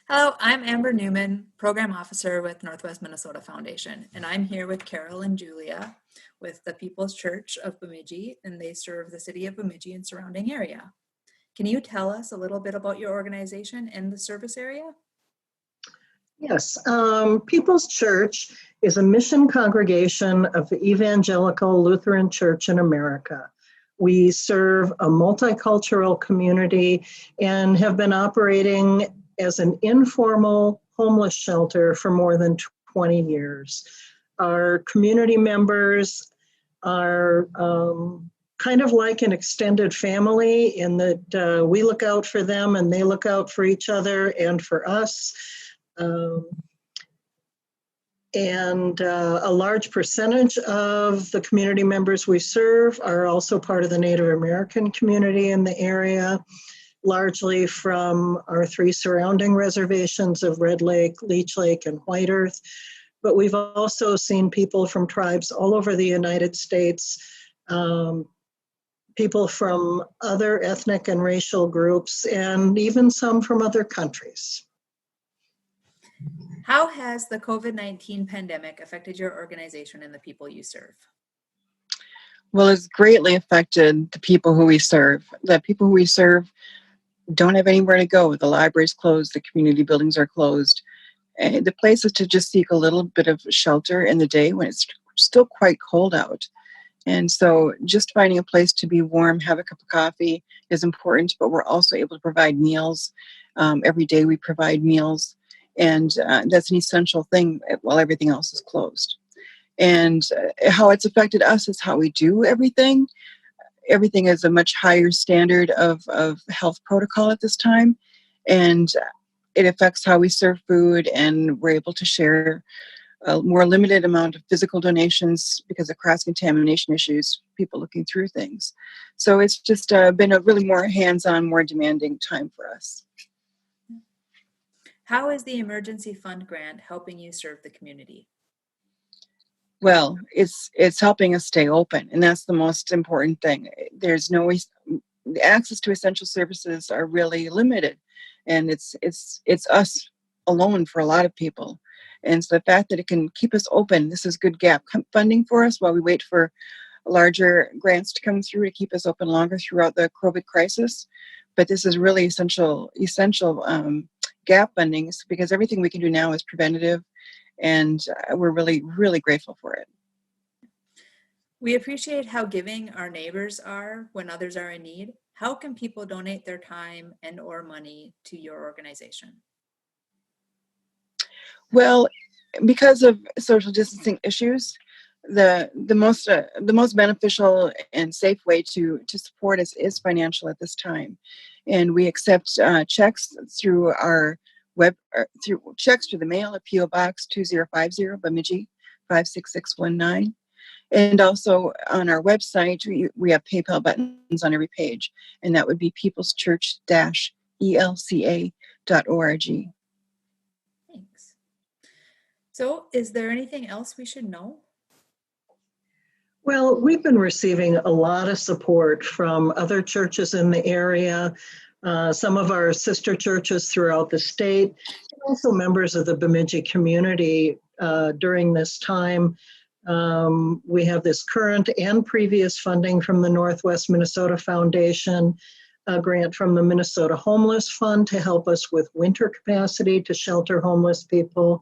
Hello, I'm Amber Newman, Program Officer with Northwest Minnesota Foundation, and I'm here with Carol and Julia with the People's Church of Bemidji, and they serve the city of Bemidji and surrounding area. Can you tell us a little bit about your organization and the service area? Yes, People's Church is a mission congregation of the Evangelical Lutheran Church in America. We serve a multicultural community and have been operating as an informal homeless shelter for more than 20 years. Our community members are kind of like an extended family in that we look out for them and they look out for each other and for us. A large percentage of the community members we serve are also part of the Native American community in the area, largely from our three surrounding reservations of Red Lake, Leech Lake, and White Earth. But we've also seen people from tribes all over the United States, people from other ethnic and racial groups, and even some from other countries. How has the COVID-19 pandemic affected your organization and the people you serve? Well, it's greatly affected the people who we serve. The people who we serve don't have anywhere to go. The library's closed, the community buildings are closed. And the place is to just seek a little bit of shelter in the day when it's still quite cold out. And so just finding a place to be warm, have a cup of coffee is important, but we're also able to provide meals. Every day we provide meals. And that's an essential thing while everything else is closed. And how it's affected us is how we do everything. Everything is a much higher standard of health protocol at this time. And it affects how we serve food, and we're able to share a more limited amount of physical donations because of cross-contamination issues, people looking through things. So it's just been a really more hands-on, more demanding time for us. How is the emergency fund grant helping you serve the community? Well, it's helping us stay open, and that's the most important thing. There's no the access to essential services are really limited, and it's us alone for a lot of people. And so the fact that it can keep us open, this is good gap funding for us while we wait for larger grants to come through to keep us open longer throughout the COVID crisis. But this is really essential gap funding, because everything we can do now is preventative, and we're really, really grateful for it. We appreciate how giving our neighbors are when others are in need. How can people donate their time and or money to your organization? Well, because of social distancing issues, the most beneficial and safe way to support us is financial at this time, and we accept checks through our through checks through the mail at PO Box 2050 Bemidji 56619, and also on our website we have PayPal buttons on every page, and that would be peopleschurch-elca.org. Thanks. So, is there anything else we should know? Well, we've been receiving a lot of support from other churches in the area, some of our sister churches throughout the state, and also members of the Bemidji community during this time. We have this current and previous funding from the Northwest Minnesota Foundation, a grant from the Minnesota Homeless Fund to help us with winter capacity to shelter homeless people.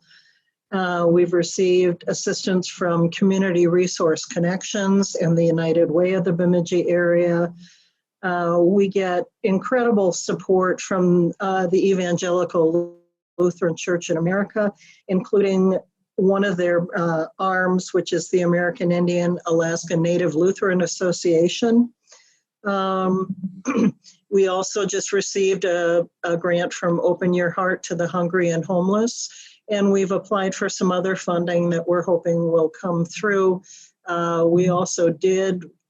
We've received assistance from Community Resource Connections and the United Way of the Bemidji area. We get incredible support from the Evangelical Lutheran Church in America, including one of their arms, which is the American Indian Alaska Native Lutheran Association. We also just received a grant from Open Your Heart to the Hungry and Homeless, and we've applied for some other funding that we're hoping will come through. We also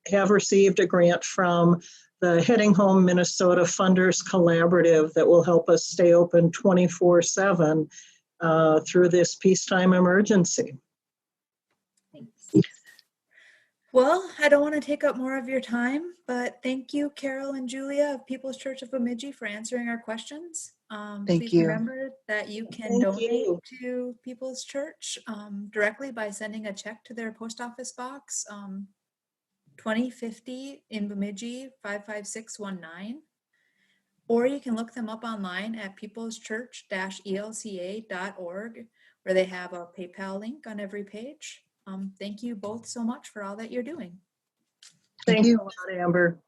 have received a grant from the Heading Home Minnesota Funders Collaborative that will help us stay open 24/7 through this peacetime emergency. Thanks. Well, I don't want to take up more of your time, but thank you, Carol and Julia of People's Church of Bemidji, for answering our questions. Thank Please you. remember that you can Thank donate you. to People's Church directly by sending a check to their post office box, 2050 in Bemidji 55619. Or you can look them up online at peopleschurch-elca.org, where they have a PayPal link on every page. Thank you both so much for all that you're doing. Thank Thanks you. a lot, Amber.